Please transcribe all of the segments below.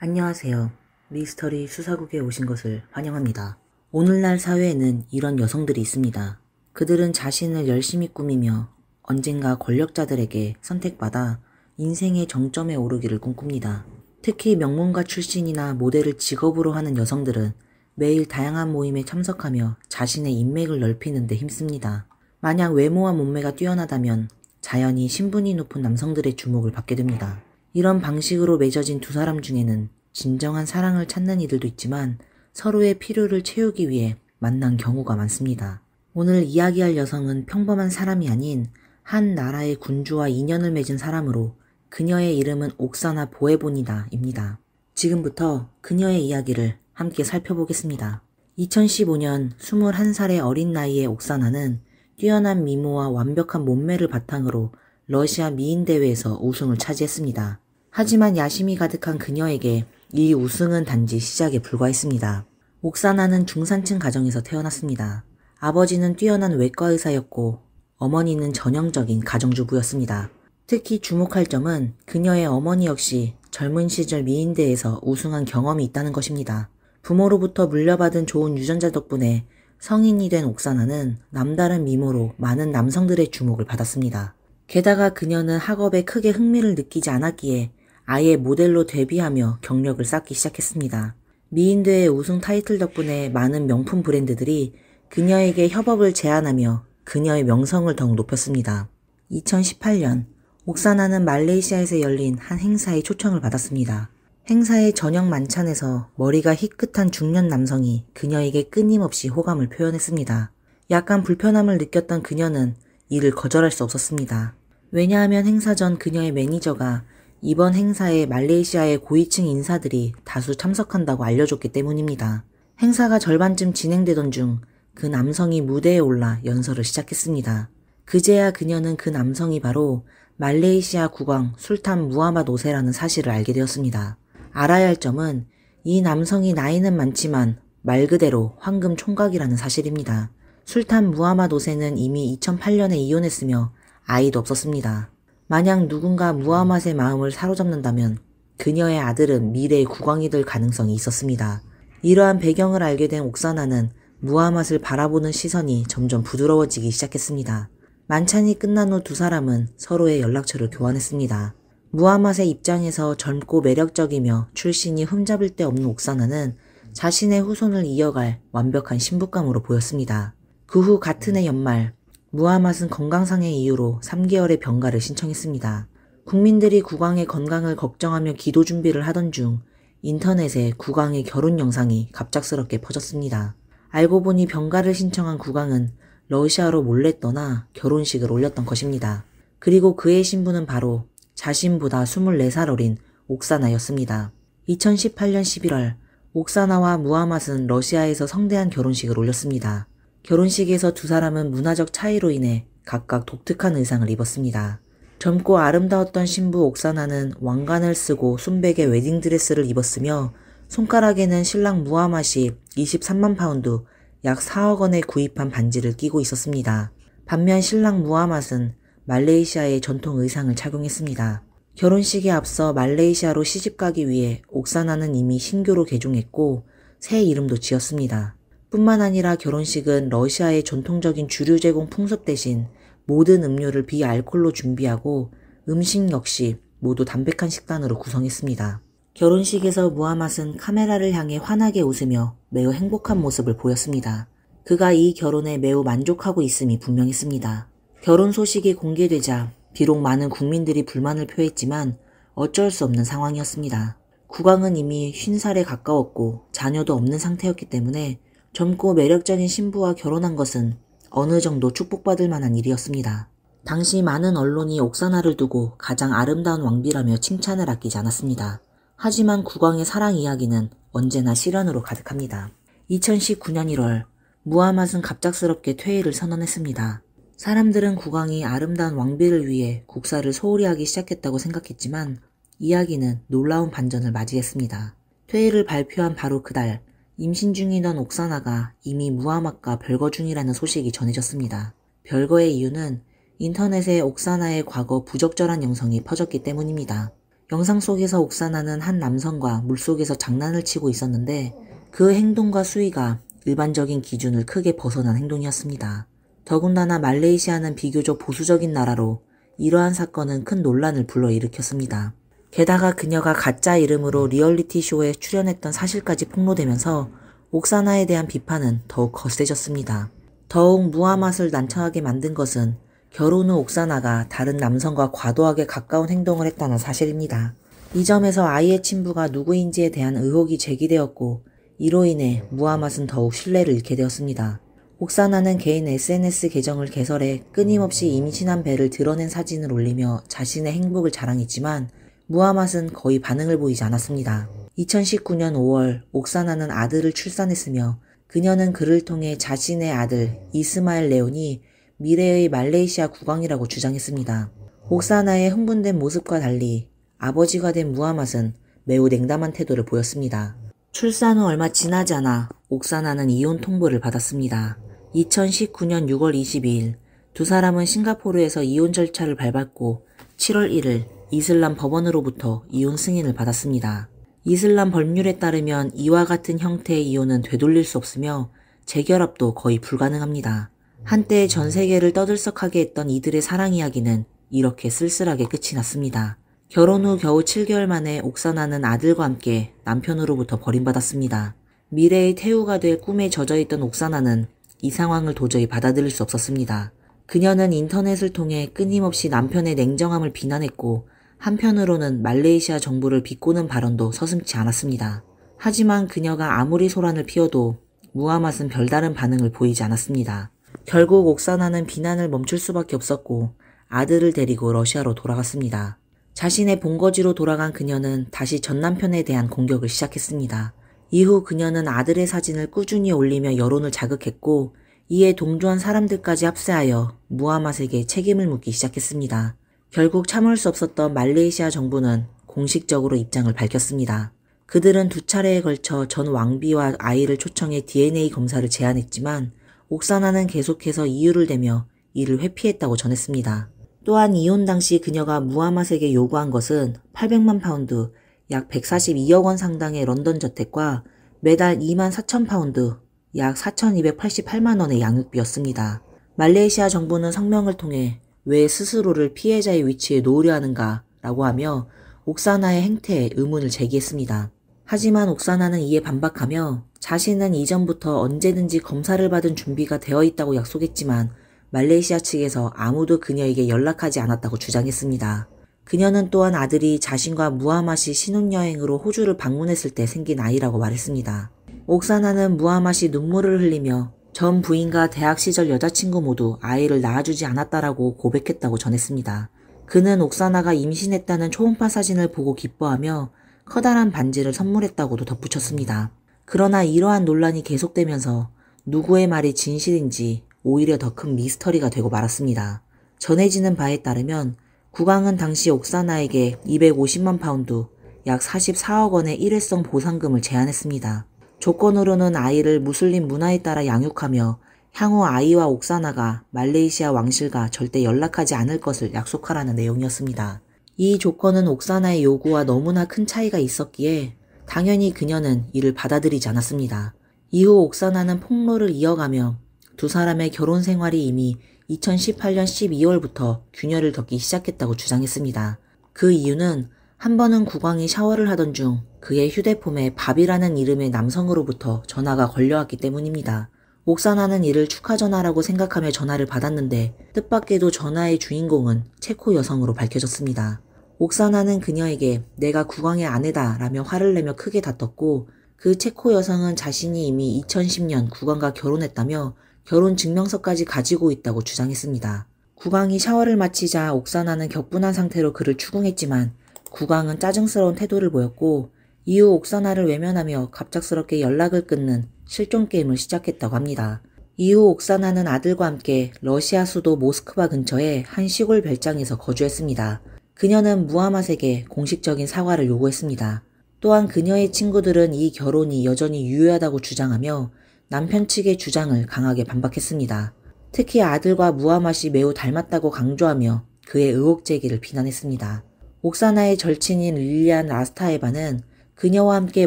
안녕하세요. 미스터리 수사국에 오신 것을 환영합니다. 오늘날 사회에는 이런 여성들이 있습니다. 그들은 자신을 열심히 꾸미며 언젠가 권력자들에게 선택받아 인생의 정점에 오르기를 꿈꿉니다. 특히 명문가 출신이나 모델을 직업으로 하는 여성들은 매일 다양한 모임에 참석하며 자신의 인맥을 넓히는 데 힘씁니다. 만약 외모와 몸매가 뛰어나다면 자연히 신분이 높은 남성들의 주목을 받게 됩니다. 이런 방식으로 맺어진 두 사람 중에는 진정한 사랑을 찾는 이들도 있지만 서로의 필요를 채우기 위해 만난 경우가 많습니다. 오늘 이야기할 여성은 평범한 사람이 아닌 한 나라의 군주와 인연을 맺은 사람으로 그녀의 이름은 옥사나 보헤본이다 입니다. 지금부터 그녀의 이야기를 함께 살펴보겠습니다. 2015년 21살의 어린 나이의 옥사나는 뛰어난 미모와 완벽한 몸매를 바탕으로 러시아 미인 대회에서 우승을 차지했습니다. 하지만 야심이 가득한 그녀에게 이 우승은 단지 시작에 불과했습니다. 옥사나는 중산층 가정에서 태어났습니다. 아버지는 뛰어난 외과 의사였고 어머니는 전형적인 가정주부였습니다. 특히 주목할 점은 그녀의 어머니 역시 젊은 시절 미인대회에서 우승한 경험이 있다는 것입니다. 부모로부터 물려받은 좋은 유전자 덕분에 성인이 된 옥사나는 남다른 미모로 많은 남성들의 주목을 받았습니다. 게다가 그녀는 학업에 크게 흥미를 느끼지 않았기에 아예 모델로 데뷔하며 경력을 쌓기 시작했습니다. 미인대회 우승 타이틀 덕분에 많은 명품 브랜드들이 그녀에게 협업을 제안하며 그녀의 명성을 더욱 높였습니다. 2018년 옥사나는 말레이시아에서 열린 한 행사에 초청을 받았습니다. 행사의 저녁 만찬에서 머리가 희끗한 중년 남성이 그녀에게 끊임없이 호감을 표현했습니다. 약간 불편함을 느꼈던 그녀는 이를 거절할 수 없었습니다. 왜냐하면 행사 전 그녀의 매니저가 이번 행사에 말레이시아의 고위층 인사들이 다수 참석한다고 알려줬기 때문입니다. 행사가 절반쯤 진행되던 중 그 남성이 무대에 올라 연설을 시작했습니다. 그제야 그녀는 그 남성이 바로 말레이시아 국왕 술탄 무하마드 5세라는 사실을 알게 되었습니다. 알아야 할 점은 이 남성이 나이는 많지만 말 그대로 황금 총각이라는 사실입니다. 술탄 무하마드 5세는 이미 2008년에 이혼했으며 아이도 없었습니다. 만약 누군가 무하마드의 마음을 사로잡는다면 그녀의 아들은 미래의 국왕이 될 가능성이 있었습니다. 이러한 배경을 알게 된 옥사나는 무하마드를 바라보는 시선이 점점 부드러워지기 시작했습니다. 만찬이 끝난 후 두 사람은 서로의 연락처를 교환했습니다. 무하마드의 입장에서 젊고 매력적이며 출신이 흠잡을 데 없는 옥사나는 자신의 후손을 이어갈 완벽한 신부감으로 보였습니다. 그 후 같은 해 연말 무하마드는 건강상의 이유로 3개월의 병가를 신청했습니다. 국민들이 국왕의 건강을 걱정하며 기도 준비를 하던 중 인터넷에 국왕의 결혼 영상이 갑작스럽게 퍼졌습니다. 알고 보니 병가를 신청한 국왕은 러시아로 몰래 떠나 결혼식을 올렸던 것입니다. 그리고 그의 신부는 바로 자신보다 24살 어린 옥사나였습니다. 2018년 11월 옥사나와 무하마드는 러시아에서 성대한 결혼식을 올렸습니다. 결혼식에서 두 사람은 문화적 차이로 인해 각각 독특한 의상을 입었습니다. 젊고 아름다웠던 신부 옥사나는 왕관을 쓰고 순백의 웨딩드레스를 입었으며 손가락에는 신랑 무하마드이 23만 파운드 약 4억 원에 구입한 반지를 끼고 있었습니다. 반면 신랑 무하마드는 말레이시아의 전통 의상을 착용했습니다. 결혼식에 앞서 말레이시아로 시집가기 위해 옥사나는 이미 신교로 개종했고 새 이름도 지었습니다. 뿐만 아니라 결혼식은 러시아의 전통적인 주류 제공 풍습 대신 모든 음료를 비알콜로 준비하고 음식 역시 모두 담백한 식단으로 구성했습니다. 결혼식에서 무하마드는 카메라를 향해 환하게 웃으며 매우 행복한 모습을 보였습니다. 그가 이 결혼에 매우 만족하고 있음이 분명했습니다. 결혼 소식이 공개되자 비록 많은 국민들이 불만을 표했지만 어쩔 수 없는 상황이었습니다. 국왕은 이미 50살에 가까웠고 자녀도 없는 상태였기 때문에 젊고 매력적인 신부와 결혼한 것은 어느 정도 축복받을 만한 일이었습니다. 당시 많은 언론이 옥사나를 두고 가장 아름다운 왕비라며 칭찬을 아끼지 않았습니다. 하지만 국왕의 사랑 이야기는 언제나 시련으로 가득합니다. 2019년 1월 무하마드는 갑작스럽게 퇴위를 선언했습니다. 사람들은 국왕이 아름다운 왕비를 위해 국사를 소홀히 하기 시작했다고 생각했지만 이야기는 놀라운 반전을 맞이했습니다. 퇴위를 발표한 바로 그달 임신 중이던 옥사나가 이미 무하마드과 별거 중이라는 소식이 전해졌습니다. 별거의 이유는 인터넷에 옥사나의 과거 부적절한 영상이 퍼졌기 때문입니다. 영상 속에서 옥사나는 한 남성과 물속에서 장난을 치고 있었는데 그 행동과 수위가 일반적인 기준을 크게 벗어난 행동이었습니다. 더군다나 말레이시아는 비교적 보수적인 나라로 이러한 사건은 큰 논란을 불러일으켰습니다. 게다가 그녀가 가짜 이름으로 리얼리티 쇼에 출연했던 사실까지 폭로되면서 옥사나에 대한 비판은 더욱 거세졌습니다. 더욱 무아맛을 난처하게 만든 것은 결혼 후 옥사나가 다른 남성과 과도하게 가까운 행동을 했다는 사실입니다. 이 점에서 아이의 친부가 누구인지에 대한 의혹이 제기되었고 이로 인해 무아맛은 더욱 신뢰를 잃게 되었습니다. 옥사나는 개인 SNS 계정을 개설해 끊임없이 임신한 배를 드러낸 사진을 올리며 자신의 행복을 자랑했지만 무아맛은 거의 반응을 보이지 않았습니다. 2019년 5월 옥사나는 아들을 출산했으며 그녀는 그를 통해 자신의 아들 이스마엘 레온이 미래의 말레이시아 국왕이라고 주장했습니다. 옥사나의 흥분된 모습과 달리 아버지가 된 무아맛은 매우 냉담한 태도를 보였습니다. 출산 후 얼마 지나지 않아 옥사나는 이혼 통보를 받았습니다. 2019년 6월 22일 두 사람은 싱가포르에서 이혼 절차를 밟았고 7월 1일 이슬람 법원으로부터 이혼 승인을 받았습니다. 이슬람 법률에 따르면 이와 같은 형태의 이혼은 되돌릴 수 없으며 재결합도 거의 불가능합니다. 한때 전 세계를 떠들썩하게 했던 이들의 사랑 이야기는 이렇게 쓸쓸하게 끝이 났습니다. 결혼 후 겨우 7개월 만에 옥사나는 아들과 함께 남편으로부터 버림받았습니다. 미래의 태우가 될 꿈에 젖어있던 옥사나는 이 상황을 도저히 받아들일 수 없었습니다. 그녀는 인터넷을 통해 끊임없이 남편의 냉정함을 비난했고 한편으로는 말레이시아 정부를 비꼬는 발언도 서슴지 않았습니다. 하지만 그녀가 아무리 소란을 피워도 무아맛은 별다른 반응을 보이지 않았습니다. 결국 옥사나는 비난을 멈출 수밖에 없었고 아들을 데리고 러시아로 돌아갔습니다. 자신의 본거지로 돌아간 그녀는 다시 전 남편에 대한 공격을 시작했습니다. 이후 그녀는 아들의 사진을 꾸준히 올리며 여론을 자극했고 이에 동조한 사람들까지 합세하여 무아맛에게 책임을 묻기 시작했습니다. 결국 참을 수 없었던 말레이시아 정부는 공식적으로 입장을 밝혔습니다. 그들은 두 차례에 걸쳐 전 왕비와 아이를 초청해 DNA 검사를 제안했지만 옥사나는 계속해서 이유를 대며 이를 회피했다고 전했습니다. 또한 이혼 당시 그녀가 무아맛에게 요구한 것은 800만 파운드, 약 142억 원 상당의 런던 저택과 매달 2만 4천 파운드, 약 4,288만 원의 양육비였습니다. 말레이시아 정부는 성명을 통해 왜 스스로를 피해자의 위치에 놓으려 하는가 라고 하며 옥사나의 행태에 의문을 제기했습니다. 하지만 옥사나는 이에 반박하며 자신은 이전부터 언제든지 검사를 받은 준비가 되어 있다고 약속했지만 말레이시아 측에서 아무도 그녀에게 연락하지 않았다고 주장했습니다. 그녀는 또한 아들이 자신과 무아맛이 신혼여행으로 호주를 방문했을 때 생긴 아이라고 말했습니다. 옥사나는 무아맛이 눈물을 흘리며 전 부인과 대학 시절 여자친구 모두 아이를 낳아주지 않았다라고 고백했다고 전했습니다. 그는 옥사나가 임신했다는 초음파 사진을 보고 기뻐하며 커다란 반지를 선물했다고도 덧붙였습니다. 그러나 이러한 논란이 계속되면서 누구의 말이 진실인지 오히려 더 큰 미스터리가 되고 말았습니다. 전해지는 바에 따르면 국왕은 당시 옥사나에게 250만 파운드, 약 44억 원의 일회성 보상금을 제안했습니다. 조건으로는 아이를 무슬림 문화에 따라 양육하며 향후 아이와 옥사나가 말레이시아 왕실과 절대 연락하지 않을 것을 약속하라는 내용이었습니다. 이 조건은 옥사나의 요구와 너무나 큰 차이가 있었기에 당연히 그녀는 이를 받아들이지 않았습니다. 이후 옥사나는 폭로를 이어가며 두 사람의 결혼 생활이 이미 2018년 12월부터 균열을 겪기 시작했다고 주장했습니다. 그 이유는 한 번은 국왕이 샤워를 하던 중 그의 휴대폰에 밥이라는 이름의 남성으로부터 전화가 걸려왔기 때문입니다. 옥사나는 이를 축하 전화라고 생각하며 전화를 받았는데 뜻밖에도 전화의 주인공은 체코 여성으로 밝혀졌습니다. 옥사나는 그녀에게 내가 국왕의 아내다 라며 화를 내며 크게 다퉜고 그 체코 여성은 자신이 이미 2010년 국왕과 결혼했다며 결혼 증명서까지 가지고 있다고 주장했습니다. 국왕이 샤워를 마치자 옥사나는 격분한 상태로 그를 추궁했지만 국왕은 짜증스러운 태도를 보였고 이후 옥사나를 외면하며 갑작스럽게 연락을 끊는 실종 게임을 시작했다고 합니다. 이후 옥사나는 아들과 함께 러시아 수도 모스크바 근처의 한 시골 별장에서 거주했습니다. 그녀는 무아맛에게 공식적인 사과를 요구했습니다. 또한 그녀의 친구들은 이 결혼이 여전히 유효하다고 주장하며 남편 측의 주장을 강하게 반박했습니다. 특히 아들과 무아맛이 매우 닮았다고 강조하며 그의 의혹 제기를 비난했습니다. 옥사나의 절친인 릴리안 라스타에바는 그녀와 함께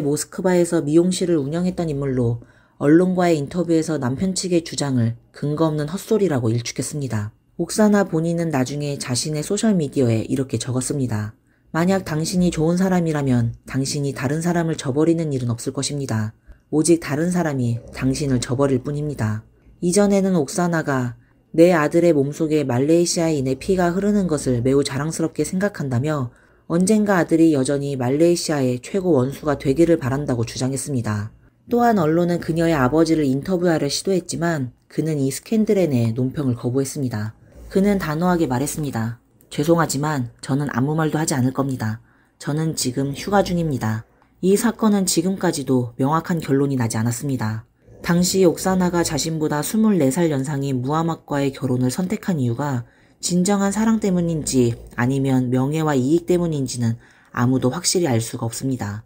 모스크바에서 미용실을 운영했던 인물로 언론과의 인터뷰에서 남편 측의 주장을 근거 없는 헛소리라고 일축했습니다. 옥사나 본인은 나중에 자신의 소셜미디어에 이렇게 적었습니다. 만약 당신이 좋은 사람이라면 당신이 다른 사람을 저버리는 일은 없을 것입니다. 오직 다른 사람이 당신을 저버릴 뿐입니다. 이전에는 옥사나가 내 아들의 몸속에 말레이시아인의 피가 흐르는 것을 매우 자랑스럽게 생각한다며 언젠가 아들이 여전히 말레이시아의 최고 원수가 되기를 바란다고 주장했습니다. 또한 언론은 그녀의 아버지를 인터뷰하려 시도했지만 그는 이 스캔들에 대해 논평을 거부했습니다. 그는 단호하게 말했습니다. 죄송하지만 저는 아무 말도 하지 않을 겁니다. 저는 지금 휴가 중입니다. 이 사건은 지금까지도 명확한 결론이 나지 않았습니다. 당시 옥사나가 자신보다 24살 연상인 무하mad과의 결혼을 선택한 이유가 진정한 사랑 때문인지 아니면 명예와 이익 때문인지는 아무도 확실히 알 수가 없습니다.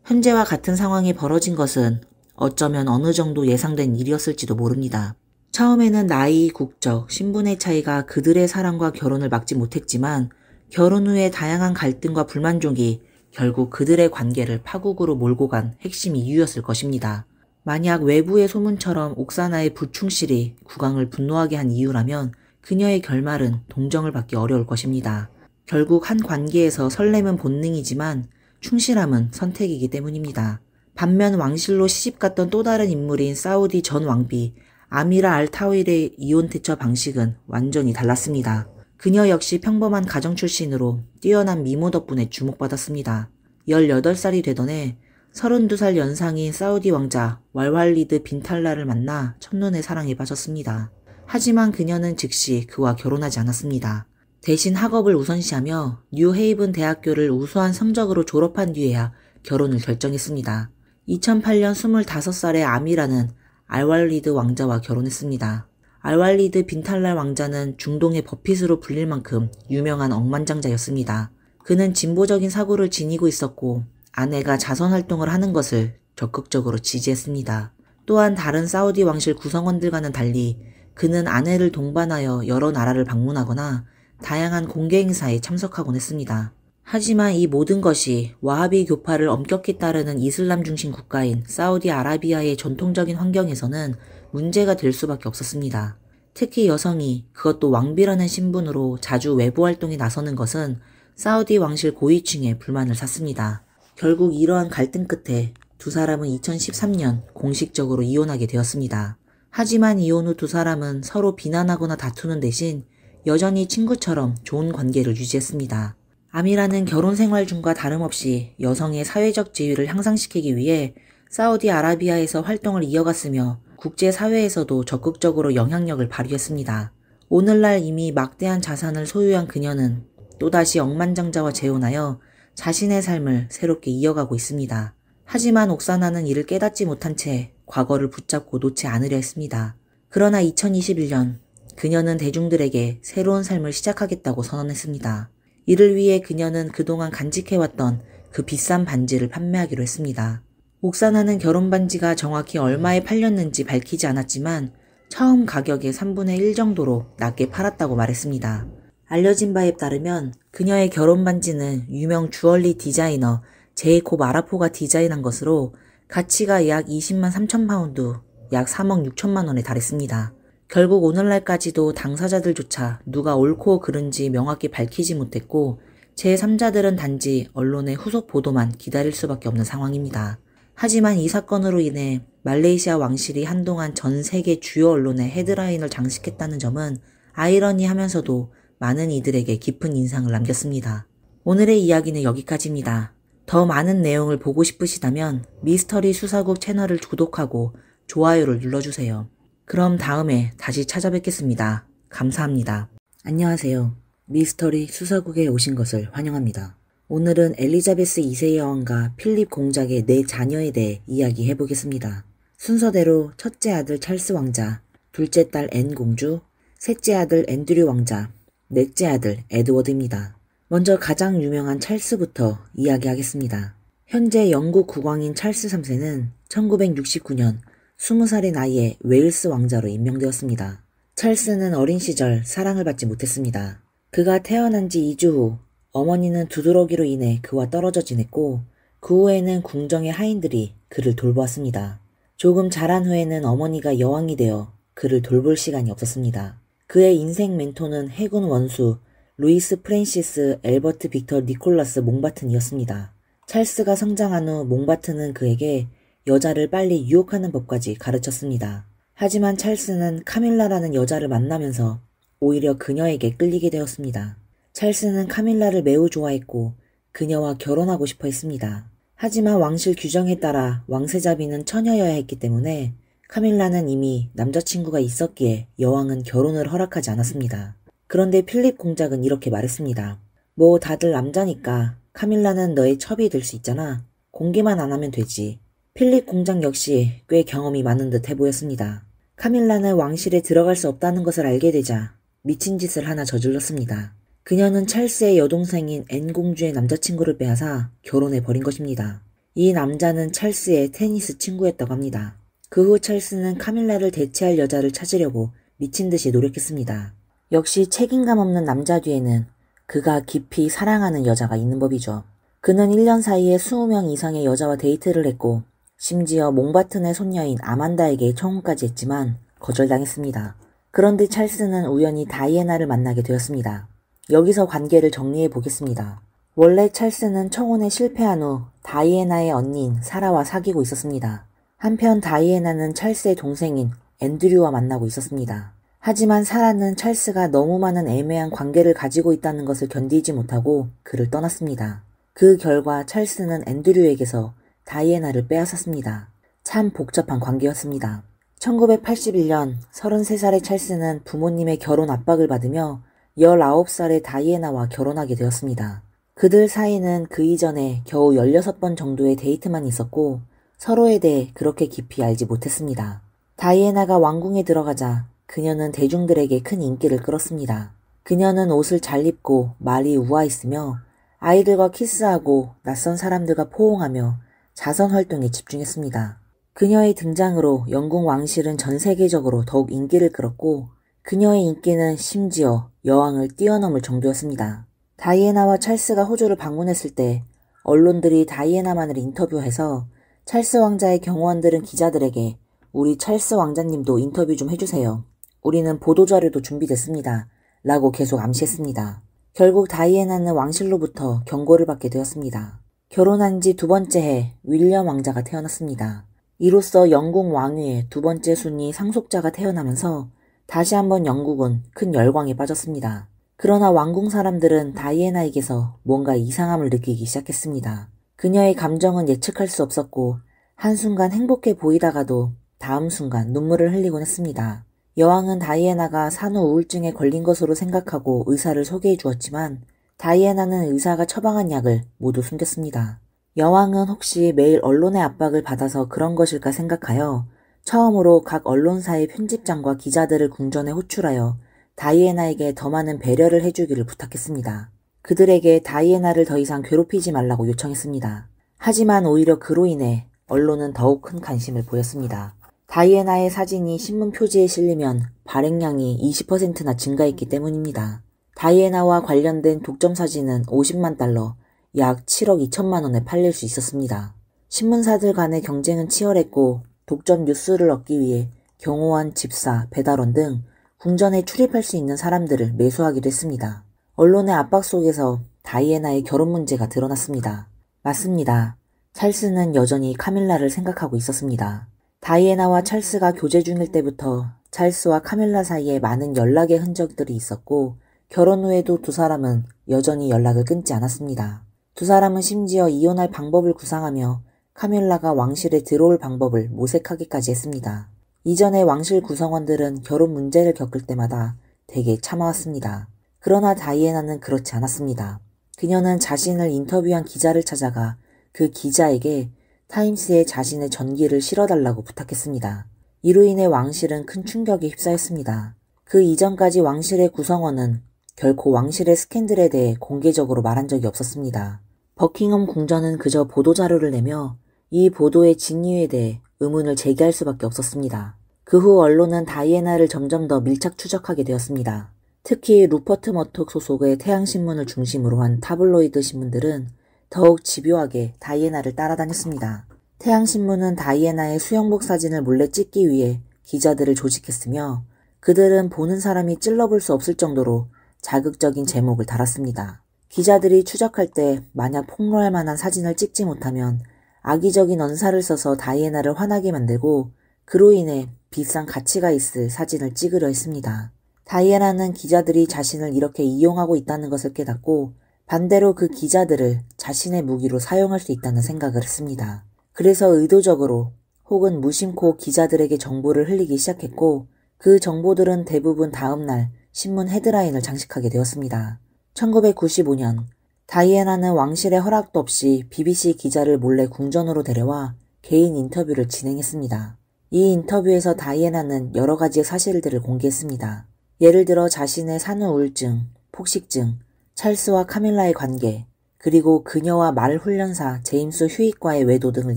현재와 같은 상황이 벌어진 것은 어쩌면 어느 정도 예상된 일이었을지도 모릅니다. 처음에는 나이, 국적, 신분의 차이가 그들의 사랑과 결혼을 막지 못했지만 결혼 후에 다양한 갈등과 불만족이 결국 그들의 관계를 파국으로 몰고 간 핵심 이유였을 것입니다. 만약 외부의 소문처럼 옥사나의 불충실이 국왕을 분노하게 한 이유라면 그녀의 결말은 동정을 받기 어려울 것입니다. 결국 한 관계에서 설렘은 본능이지만 충실함은 선택이기 때문입니다. 반면 왕실로 시집갔던 또 다른 인물인 사우디 전 왕비 아미라 알 타윌의 이혼 대처 방식은 완전히 달랐습니다. 그녀 역시 평범한 가정 출신으로 뛰어난 미모 덕분에 주목받았습니다. 18살이 되던 해 32살 연상인 사우디 왕자 왈왈리드 빈 탈라를 만나 첫눈에 사랑에 빠졌습니다. 하지만 그녀는 즉시 그와 결혼하지 않았습니다. 대신 학업을 우선시하며 뉴헤이븐 대학교를 우수한 성적으로 졸업한 뒤에야 결혼을 결정했습니다. 2008년 25살의 아미라는 알왈리드 왕자와 결혼했습니다. 알왈리드 빈 탈라 왕자는 중동의 버핏으로 불릴 만큼 유명한 억만장자였습니다. 그는 진보적인 사고를 지니고 있었고 아내가 자선활동을 하는 것을 적극적으로 지지했습니다. 또한 다른 사우디 왕실 구성원들과는 달리 그는 아내를 동반하여 여러 나라를 방문하거나 다양한 공개 행사에 참석하곤 했습니다. 하지만 이 모든 것이 와하비 교파를 엄격히 따르는 이슬람 중심 국가인 사우디아라비아의 전통적인 환경에서는 문제가 될 수밖에 없었습니다. 특히 여성이 그것도 왕비라는 신분으로 자주 외부 활동에 나서는 것은 사우디 왕실 고위층의 불만을 샀습니다. 결국 이러한 갈등 끝에 두 사람은 2013년 공식적으로 이혼하게 되었습니다. 하지만 이혼 후 두 사람은 서로 비난하거나 다투는 대신 여전히 친구처럼 좋은 관계를 유지했습니다. 아미라는 결혼 생활 중과 다름없이 여성의 사회적 지위를 향상시키기 위해 사우디아라비아에서 활동을 이어갔으며 국제사회에서도 적극적으로 영향력을 발휘했습니다. 오늘날 이미 막대한 자산을 소유한 그녀는 또다시 억만장자와 재혼하여 자신의 삶을 새롭게 이어가고 있습니다. 하지만 옥사나는 이를 깨닫지 못한 채 과거를 붙잡고 놓지 않으려 했습니다. 그러나 2021년 그녀는 대중들에게 새로운 삶을 시작하겠다고 선언했습니다. 이를 위해 그녀는 그동안 간직해왔던 그 비싼 반지를 판매하기로 했습니다. 옥사나는 결혼 반지가 정확히 얼마에 팔렸는지 밝히지 않았지만 처음 가격의 3분의 1 정도로 낮게 팔았다고 말했습니다. 알려진 바에 따르면 그녀의 결혼 반지는 유명 주얼리 디자이너 제이콥 아라포가 디자인한 것으로 가치가 약 20만 3천 파운드, 약 3억 6천만 원에 달했습니다. 결국 오늘날까지도 당사자들조차 누가 옳고 그른지 명확히 밝히지 못했고 제3자들은 단지 언론의 후속 보도만 기다릴 수밖에 없는 상황입니다. 하지만 이 사건으로 인해 말레이시아 왕실이 한동안 전 세계 주요 언론의 헤드라인을 장식했다는 점은 아이러니하면서도 많은 이들에게 깊은 인상을 남겼습니다. 오늘의 이야기는 여기까지입니다. 더 많은 내용을 보고 싶으시다면 미스터리 수사국 채널을 구독하고 좋아요를 눌러주세요. 그럼 다음에 다시 찾아뵙겠습니다. 감사합니다. 안녕하세요. 미스터리 수사국에 오신 것을 환영합니다. 오늘은 엘리자베스 2세 여왕과 필립 공작의 4자녀에 대해 이야기해보겠습니다. 순서대로 첫째 아들 찰스 왕자, 둘째 딸 앤 공주, 셋째 아들 앤드류 왕자, 넷째 아들 에드워드입니다. 먼저 가장 유명한 찰스부터 이야기하겠습니다. 현재 영국 국왕인 찰스 3세는 1969년 20살의 나이에 웨일스 왕자로 임명되었습니다. 찰스는 어린 시절 사랑을 받지 못했습니다. 그가 태어난 지 2주 후 어머니는 두드러기로 인해 그와 떨어져 지냈고 그 후에는 궁정의 하인들이 그를 돌보았습니다. 조금 자란 후에는 어머니가 여왕이 되어 그를 돌볼 시간이 없었습니다. 그의 인생 멘토는 해군 원수 루이스 프랜시스 앨버트 빅터 니콜라스 몽바튼이었습니다. 찰스가 성장한 후 몽바튼은 그에게 여자를 빨리 유혹하는 법까지 가르쳤습니다. 하지만 찰스는 카밀라라는 여자를 만나면서 오히려 그녀에게 끌리게 되었습니다. 찰스는 카밀라를 매우 좋아했고 그녀와 결혼하고 싶어 했습니다. 하지만 왕실 규정에 따라 왕세자비는 처녀여야 했기 때문에 카밀라는 이미 남자친구가 있었기에 여왕은 결혼을 허락하지 않았습니다. 그런데 필립 공작은 이렇게 말했습니다. 뭐 다들 남자니까 카밀라는 너의 첩이 될 수 있잖아. 공개만 안 하면 되지. 필립 공작 역시 꽤 경험이 많은 듯해 보였습니다. 카밀라는 왕실에 들어갈 수 없다는 것을 알게 되자 미친 짓을 하나 저질렀습니다. 그녀는 찰스의 여동생인 앤 공주의 남자친구를 빼앗아 결혼해버린 것입니다. 이 남자는 찰스의 테니스 친구였다고 합니다. 그 후 찰스는 카밀라를 대체할 여자를 찾으려고 미친 듯이 노력했습니다. 역시 책임감 없는 남자 뒤에는 그가 깊이 사랑하는 여자가 있는 법이죠. 그는 1년 사이에 20명 이상의 여자와 데이트를 했고 심지어 몽바튼의 손녀인 아만다에게 청혼까지 했지만 거절당했습니다. 그런데 찰스는 우연히 다이애나를 만나게 되었습니다. 여기서 관계를 정리해 보겠습니다. 원래 찰스는 청혼에 실패한 후 다이애나의 언니인 사라와 사귀고 있었습니다. 한편 다이애나는 찰스의 동생인 앤드류와 만나고 있었습니다. 하지만 사라는 찰스가 너무 많은 애매한 관계를 가지고 있다는 것을 견디지 못하고 그를 떠났습니다. 그 결과 찰스는 앤드류에게서 다이애나를 빼앗았습니다. 참 복잡한 관계였습니다. 1981년 33살의 찰스는 부모님의 결혼 압박을 받으며 19살의 다이애나와 결혼하게 되었습니다. 그들 사이는 그 이전에 겨우 16번 정도의 데이트만 있었고 서로에 대해 그렇게 깊이 알지 못했습니다. 다이애나가 왕궁에 들어가자 그녀는 대중들에게 큰 인기를 끌었습니다. 그녀는 옷을 잘 입고 말이 우아했으며 아이들과 키스하고 낯선 사람들과 포옹하며 자선 활동에 집중했습니다. 그녀의 등장으로 영국 왕실은 전 세계적으로 더욱 인기를 끌었고 그녀의 인기는 심지어 여왕을 뛰어넘을 정도였습니다. 다이애나와 찰스가 호주를 방문했을 때 언론들이 다이애나만을 인터뷰해서 찰스 왕자의 경호원들은 기자들에게 우리 찰스 왕자님도 인터뷰 좀 해주세요. 우리는 보도자료도 준비됐습니다. 라고 계속 암시했습니다. 결국 다이애나는 왕실로부터 경고를 받게 되었습니다. 결혼한 지 2번째 해 윌리엄 왕자가 태어났습니다. 이로써 영국 왕위의 2번째 순위 상속자가 태어나면서 다시 한번 영국은 큰 열광에 빠졌습니다. 그러나 왕궁 사람들은 다이애나에게서 뭔가 이상함을 느끼기 시작했습니다. 그녀의 감정은 예측할 수 없었고 한순간 행복해 보이다가도 다음 순간 눈물을 흘리곤 했습니다. 여왕은 다이애나가 산후 우울증에 걸린 것으로 생각하고 의사를 소개해 주었지만 다이애나는 의사가 처방한 약을 모두 숨겼습니다. 여왕은 혹시 매일 언론의 압박을 받아서 그런 것일까 생각하여 처음으로 각 언론사의 편집장과 기자들을 궁전에 호출하여 다이애나에게 더 많은 배려를 해주기를 부탁했습니다. 그들에게 다이애나를 더 이상 괴롭히지 말라고 요청했습니다. 하지만 오히려 그로 인해 언론은 더욱 큰 관심을 보였습니다. 다이애나의 사진이 신문 표지에 실리면 발행량이 20%나 증가했기 때문입니다. 다이애나와 관련된 독점 사진은 50만 달러, 약 7억 2천만 원에 팔릴 수 있었습니다. 신문사들 간의 경쟁은 치열했고 독점 뉴스를 얻기 위해 경호원, 집사, 배달원 등 궁전에 출입할 수 있는 사람들을 매수하기도 했습니다. 언론의 압박 속에서 다이애나의 결혼 문제가 드러났습니다. 맞습니다. 찰스는 여전히 카밀라를 생각하고 있었습니다. 다이애나와 찰스가 교제 중일 때부터 찰스와 카밀라 사이에 많은 연락의 흔적들이 있었고 결혼 후에도 두 사람은 여전히 연락을 끊지 않았습니다. 두 사람은 심지어 이혼할 방법을 구상하며 카밀라가 왕실에 들어올 방법을 모색하기까지 했습니다. 이전의 왕실 구성원들은 결혼 문제를 겪을 때마다 되게 참아왔습니다. 그러나 다이애나는 그렇지 않았습니다. 그녀는 자신을 인터뷰한 기자를 찾아가 그 기자에게 타임스에 자신의 전기를 실어달라고 부탁했습니다. 이로 인해 왕실은 큰 충격에 휩싸였습니다. 그 이전까지 왕실의 구성원은 결코 왕실의 스캔들에 대해 공개적으로 말한 적이 없었습니다. 버킹엄 궁전은 그저 보도자료를 내며 이 보도의 진위에 대해 의문을 제기할 수밖에 없었습니다. 그 후 언론은 다이애나를 점점 더 밀착 추적하게 되었습니다. 특히 루퍼트 머톡 소속의 태양신문을 중심으로 한 타블로이드 신문들은 더욱 집요하게 다이애나를 따라다녔습니다. 태양신문은 다이애나의 수영복 사진을 몰래 찍기 위해 기자들을 조직했으며 그들은 보는 사람이 찔러볼 수 없을 정도로 자극적인 제목을 달았습니다. 기자들이 추적할 때 만약 폭로할 만한 사진을 찍지 못하면 악의적인 언사를 써서 다이애나를 화나게 만들고 그로 인해 비싼 가치가 있을 사진을 찍으려 했습니다. 다이애나는 기자들이 자신을 이렇게 이용하고 있다는 것을 깨닫고 반대로 그 기자들을 자신의 무기로 사용할 수 있다는 생각을 했습니다. 그래서 의도적으로 혹은 무심코 기자들에게 정보를 흘리기 시작했고 그 정보들은 대부분 다음날 신문 헤드라인을 장식하게 되었습니다. 1995년 다이애나는 왕실의 허락도 없이 BBC 기자를 몰래 궁전으로 데려와 개인 인터뷰를 진행했습니다. 이 인터뷰에서 다이애나는 여러 가지의 사실들을 공개했습니다. 예를 들어 자신의 산후 우울증, 폭식증, 찰스와 카밀라의 관계, 그리고 그녀와 말 훈련사 제임스 휴익과의 외도 등을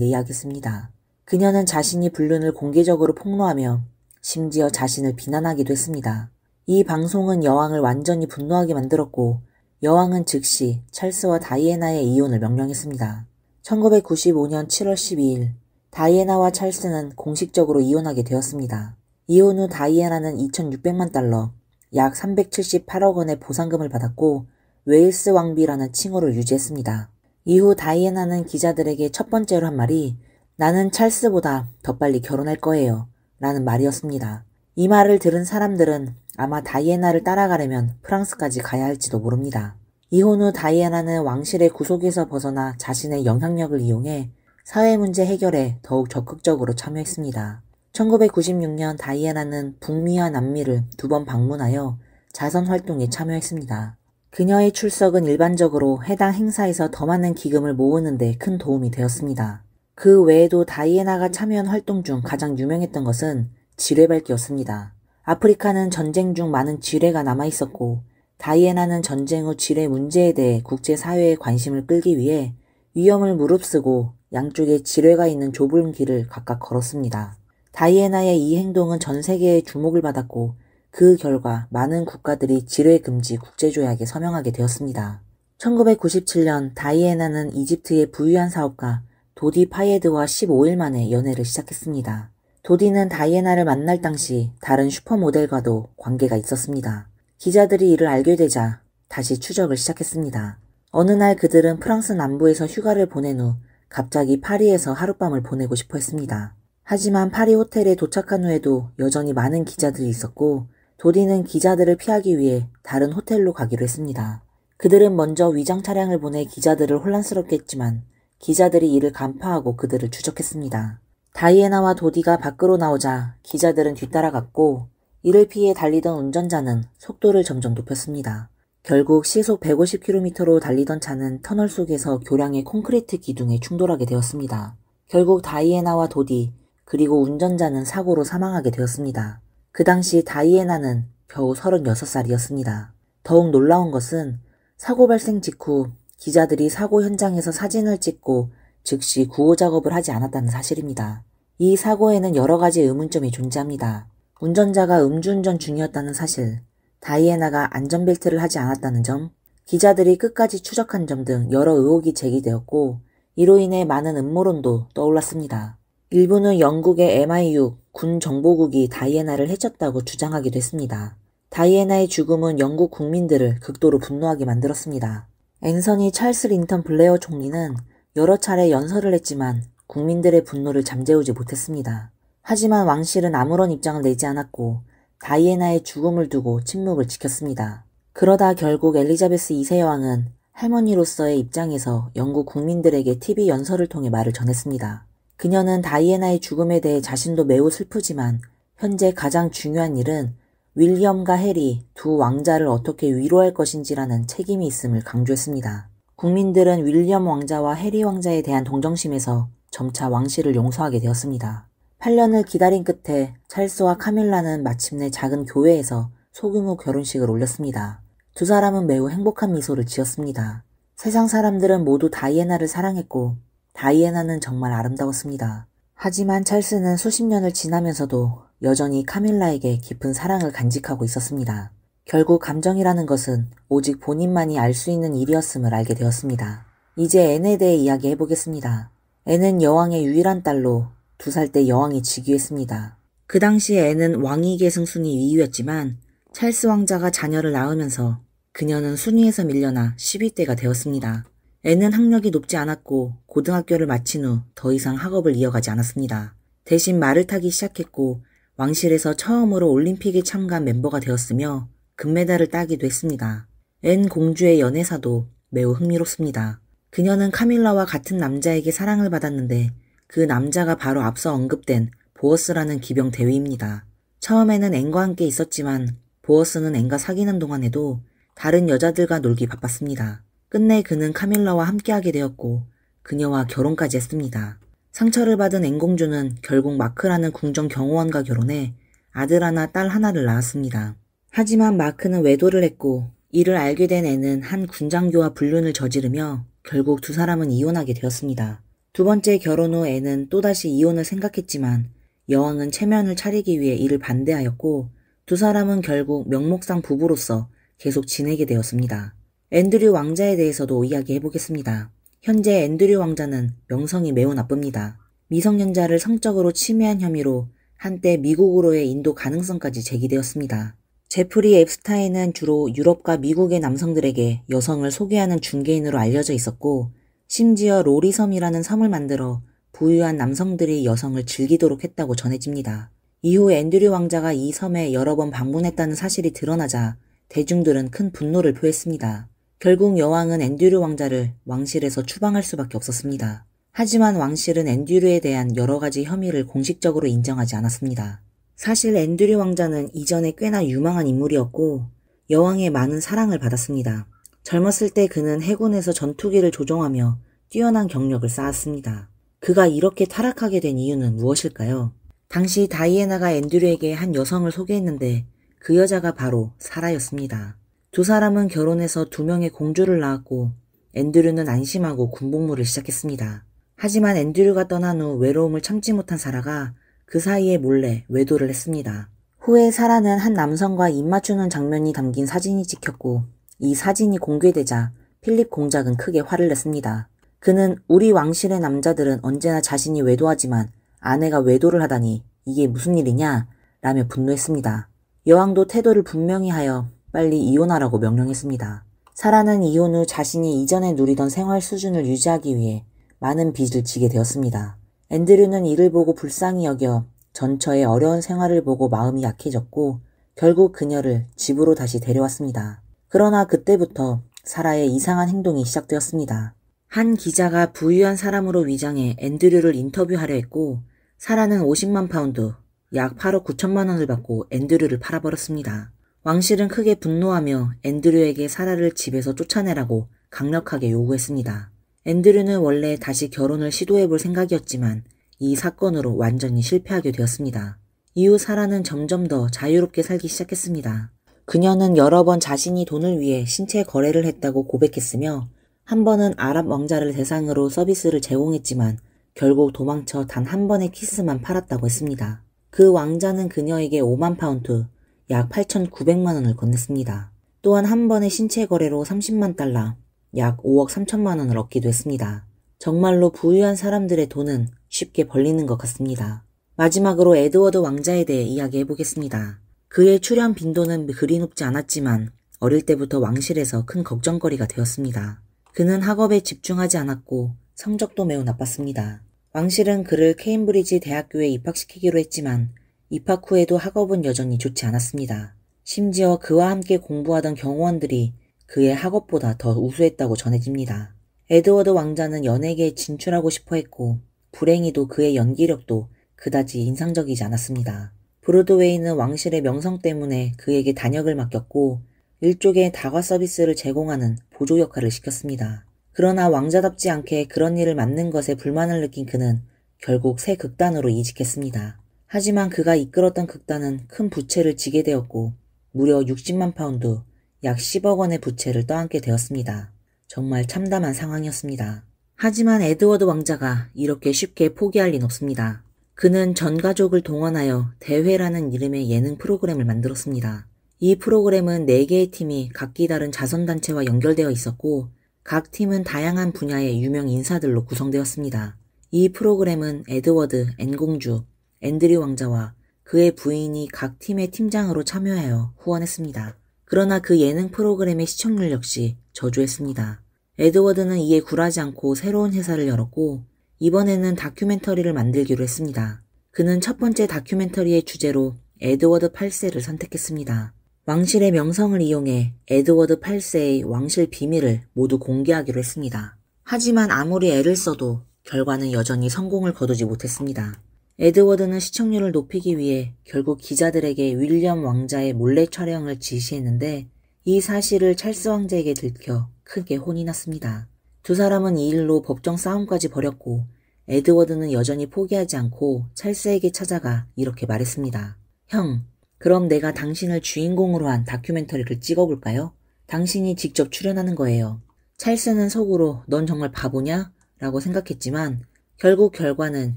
이야기했습니다. 그녀는 자신이 불륜을 공개적으로 폭로하며 심지어 자신을 비난하기도 했습니다. 이 방송은 여왕을 완전히 분노하게 만들었고 여왕은 즉시 찰스와 다이애나의 이혼을 명령했습니다. 1995년 7월 12일 다이애나와 찰스는 공식적으로 이혼하게 되었습니다. 이혼 후 다이애나는 2,600만 달러, 약 378억 원의 보상금을 받았고 웨일스 왕비라는 칭호를 유지했습니다. 이후 다이애나는 기자들에게 첫 번째로 한 말이 나는 찰스보다 더 빨리 결혼할 거예요 라는 말이었습니다. 이 말을 들은 사람들은 아마 다이애나를 따라가려면 프랑스까지 가야 할지도 모릅니다. 이혼 후 다이애나는 왕실의 구속에서 벗어나 자신의 영향력을 이용해 사회 문제 해결에 더욱 적극적으로 참여했습니다. 1996년 다이애나는 북미와 남미를 2번 방문하여 자선 활동에 참여했습니다. 그녀의 출석은 일반적으로 해당 행사에서 더 많은 기금을 모으는 데 큰 도움이 되었습니다. 그 외에도 다이애나가 참여한 활동 중 가장 유명했던 것은 지뢰밟기였습니다. 아프리카는 전쟁 중 많은 지뢰가 남아있었고 다이애나는 전쟁 후 지뢰 문제에 대해 국제사회의 관심을 끌기 위해 위험을 무릅쓰고 양쪽에 지뢰가 있는 좁은 길을 각각 걸었습니다. 다이애나의 이 행동은 전 세계의 주목을 받았고 그 결과 많은 국가들이 지뢰 금지 국제조약에 서명하게 되었습니다. 1997년 다이애나는 이집트의 부유한 사업가 도디 파예드와 15일 만에 연애를 시작했습니다. 도디는 다이애나를 만날 당시 다른 슈퍼모델과도 관계가 있었습니다. 기자들이 이를 알게 되자 다시 추적을 시작했습니다. 어느 날 그들은 프랑스 남부에서 휴가를 보낸 후 갑자기 파리에서 하룻밤을 보내고 싶어 했습니다. 하지만 파리 호텔에 도착한 후에도 여전히 많은 기자들이 있었고 도디는 기자들을 피하기 위해 다른 호텔로 가기로 했습니다. 그들은 먼저 위장 차량을 보내 기자들을 혼란스럽게 했지만 기자들이 이를 간파하고 그들을 추적했습니다. 다이애나와 도디가 밖으로 나오자 기자들은 뒤따라갔고 이를 피해 달리던 운전자는 속도를 점점 높였습니다. 결국 시속 150km로 달리던 차는 터널 속에서 교량의 콘크리트 기둥에 충돌하게 되었습니다. 결국 다이애나와 도디 그리고 운전자는 사고로 사망하게 되었습니다. 그 당시 다이애나는 겨우 36살이었습니다. 더욱 놀라운 것은 사고 발생 직후 기자들이 사고 현장에서 사진을 찍고 즉시 구호 작업을 하지 않았다는 사실입니다. 이 사고에는 여러 가지 의문점이 존재합니다. 운전자가 음주운전 중이었다는 사실, 다이애나가 안전벨트를 하지 않았다는 점, 기자들이 끝까지 추적한 점 등 여러 의혹이 제기되었고 이로 인해 많은 음모론도 떠올랐습니다. 일부는 영국의 MI6 군정보국이 다이애나를 해쳤다고 주장하기도 했습니다. 다이애나의 죽음은 영국 국민들을 극도로 분노하게 만들었습니다. 앤서니 찰스 린턴 블레어 총리는 여러 차례 연설을 했지만 국민들의 분노를 잠재우지 못했습니다. 하지만 왕실은 아무런 입장을 내지 않았고 다이애나의 죽음을 두고 침묵을 지켰습니다. 그러다 결국 엘리자베스 2세 여왕은 할머니로서의 입장에서 영국 국민들에게 TV 연설을 통해 말을 전했습니다. 그녀는 다이애나의 죽음에 대해 자신도 매우 슬프지만 현재 가장 중요한 일은 윌리엄과 해리 두 왕자를 어떻게 위로할 것인지라는 책임이 있음을 강조했습니다. 국민들은 윌리엄 왕자와 해리 왕자에 대한 동정심에서 점차 왕실을 용서하게 되었습니다. 8년을 기다린 끝에 찰스와 카밀라는 마침내 작은 교회에서 소규모 결혼식을 올렸습니다. 두 사람은 매우 행복한 미소를 지었습니다. 세상 사람들은 모두 다이애나를 사랑했고 다이애나는 정말 아름다웠습니다. 하지만 찰스는 수십 년을 지나면서도 여전히 카밀라에게 깊은 사랑을 간직하고 있었습니다. 결국 감정이라는 것은 오직 본인만이 알 수 있는 일이었음을 알게 되었습니다. 이제 앤에 대해 이야기해보겠습니다. 앤은 여왕의 유일한 딸로 2살 때 여왕이 즉위했습니다. 그 당시 앤은 왕위계승 순위 2위였지만 찰스 왕자가 자녀를 낳으면서 그녀는 순위에서 밀려나 10위대가 되었습니다. 앤은 학력이 높지 않았고 고등학교를 마친 후 더 이상 학업을 이어가지 않았습니다. 대신 말을 타기 시작했고 왕실에서 처음으로 올림픽에 참가한 멤버가 되었으며 금메달을 따기도 했습니다. 앤 공주의 연애사도 매우 흥미롭습니다. 그녀는 카밀라와 같은 남자에게 사랑을 받았는데 그 남자가 바로 앞서 언급된 보어스라는 기병 대위입니다. 처음에는 앤과 함께 있었지만 보어스는 앤과 사귀는 동안에도 다른 여자들과 놀기 바빴습니다. 끝내 그는 카밀라와 함께하게 되었고 그녀와 결혼까지 했습니다. 상처를 받은 앤 공주는 결국 마크라는 궁정 경호원과 결혼해 아들 하나 딸 하나를 낳았습니다. 하지만 마크는 외도를 했고 이를 알게 된 앤은 한 군장교와 불륜을 저지르며 결국 2사람은 이혼하게 되었습니다. 2번째 결혼 후 앤은 또다시 이혼을 생각했지만 여왕은 체면을 차리기 위해 이를 반대하였고 2사람은 결국 명목상 부부로서 계속 지내게 되었습니다. 앤드류 왕자에 대해서도 이야기해보겠습니다. 현재 앤드류 왕자는 명성이 매우 나쁩니다. 미성년자를 성적으로 침해한 혐의로 한때 미국으로의 인도 가능성까지 제기되었습니다. 제프리 앱스타인은 주로 유럽과 미국의 남성들에게 여성을 소개하는 중개인으로 알려져 있었고 심지어 로리섬이라는 섬을 만들어 부유한 남성들이 여성을 즐기도록 했다고 전해집니다. 이후 앤드류 왕자가 이 섬에 여러 번 방문했다는 사실이 드러나자 대중들은 큰 분노를 표했습니다. 결국 여왕은 앤드류 왕자를 왕실에서 추방할 수밖에 없었습니다. 하지만 왕실은 앤드류에 대한 여러 가지 혐의를 공식적으로 인정하지 않았습니다. 사실 앤드류 왕자는 이전에 꽤나 유망한 인물이었고 여왕의 많은 사랑을 받았습니다. 젊었을 때 그는 해군에서 전투기를 조종하며 뛰어난 경력을 쌓았습니다. 그가 이렇게 타락하게 된 이유는 무엇일까요? 당시 다이애나가 앤드류에게 한 여성을 소개했는데 그 여자가 바로 사라였습니다. 2사람은 결혼해서 2명의 공주를 낳았고 앤드류는 안심하고 군복무를 시작했습니다. 하지만 앤드류가 떠난 후 외로움을 참지 못한 사라가 그 사이에 몰래 외도를 했습니다. 후에 사라는 한 남성과 입 맞추는 장면이 담긴 사진이 찍혔고 이 사진이 공개되자 필립 공작은 크게 화를 냈습니다. 그는 우리 왕실의 남자들은 언제나 자신이 외도하지만 아내가 외도를 하다니 이게 무슨 일이냐 라며 분노했습니다. 여왕도 태도를 분명히 하여 빨리 이혼하라고 명령했습니다. 사라는 이혼 후 자신이 이전에 누리던 생활 수준을 유지하기 위해 많은 빚을 지게 되었습니다. 앤드류는 이를 보고 불쌍히 여겨 전처의 어려운 생활을 보고 마음이 약해졌고 결국 그녀를 집으로 다시 데려왔습니다. 그러나 그때부터 사라의 이상한 행동이 시작되었습니다. 한 기자가 부유한 사람으로 위장해 앤드류를 인터뷰하려 했고 사라는 50만 파운드, 약 8억 9천만 원을 받고 앤드류를 팔아버렸습니다. 왕실은 크게 분노하며 앤드류에게 사라를 집에서 쫓아내라고 강력하게 요구했습니다. 앤드류는 원래 다시 결혼을 시도해볼 생각이었지만 이 사건으로 완전히 실패하게 되었습니다. 이후 사라는 점점 더 자유롭게 살기 시작했습니다. 그녀는 여러 번 자신이 돈을 위해 신체 거래를 했다고 고백했으며 한 번은 아랍 왕자를 대상으로 서비스를 제공했지만 결국 도망쳐 단 한 번의 키스만 팔았다고 했습니다. 그 왕자는 그녀에게 5만 파운드, 약 8,900만 원을 건넸습니다. 또한 한 번의 신체 거래로 30만 달러, 약 5억 3천만 원을 얻기도 했습니다. 정말로 부유한 사람들의 돈은 쉽게 벌리는 것 같습니다. 마지막으로 에드워드 왕자에 대해 이야기해보겠습니다. 그의 출연 빈도는 그리 높지 않았지만 어릴 때부터 왕실에서 큰 걱정거리가 되었습니다. 그는 학업에 집중하지 않았고 성적도 매우 나빴습니다. 왕실은 그를 케임브리지 대학교에 입학시키기로 했지만 입학 후에도 학업은 여전히 좋지 않았습니다. 심지어 그와 함께 공부하던 경호원들이 그의 학업보다 더 우수했다고 전해집니다. 에드워드 왕자는 연예계에 진출하고 싶어 했고 불행히도 그의 연기력도 그다지 인상적이지 않았습니다. 브로드웨이는 왕실의 명성 때문에 그에게 단역을 맡겼고 일종의 다과 서비스를 제공하는 보조 역할을 시켰습니다. 그러나 왕자답지 않게 그런 일을 맡는 것에 불만을 느낀 그는 결국 새 극단으로 이직했습니다. 하지만 그가 이끌었던 극단은 큰 부채를 지게 되었고 무려 60만 파운드, 약 10억 원의 부채를 떠안게 되었습니다. 정말 참담한 상황이었습니다. 하지만 에드워드 왕자가 이렇게 쉽게 포기할 리는 없습니다. 그는 전 가족을 동원하여 대회라는 이름의 예능 프로그램을 만들었습니다. 이 프로그램은 4개의 팀이 각기 다른 자선단체와 연결되어 있었고 각 팀은 다양한 분야의 유명 인사들로 구성되었습니다. 이 프로그램은 에드워드 N공주, 앤드류 왕자와 그의 부인이 각 팀의 팀장으로 참여하여 후원했습니다. 그러나 그 예능 프로그램의 시청률 역시 저조했습니다. 에드워드는 이에 굴하지 않고 새로운 회사를 열었고 이번에는 다큐멘터리를 만들기로 했습니다. 그는 첫 번째 다큐멘터리의 주제로 에드워드 8세를 선택했습니다. 왕실의 명성을 이용해 에드워드 8세의 왕실 비밀을 모두 공개하기로 했습니다. 하지만 아무리 애를 써도 결과는 여전히 성공을 거두지 못했습니다. 에드워드는 시청률을 높이기 위해 결국 기자들에게 윌리엄 왕자의 몰래 촬영을 지시했는데 이 사실을 찰스 왕자에게 들켜 크게 혼이 났습니다. 두 사람은 이 일로 법정 싸움까지 벌였고 에드워드는 여전히 포기하지 않고 찰스에게 찾아가 이렇게 말했습니다. 형, 그럼 내가 당신을 주인공으로 한 다큐멘터리를 찍어볼까요? 당신이 직접 출연하는 거예요. 찰스는 속으로 넌 정말 바보냐? 라고 생각했지만 결국 결과는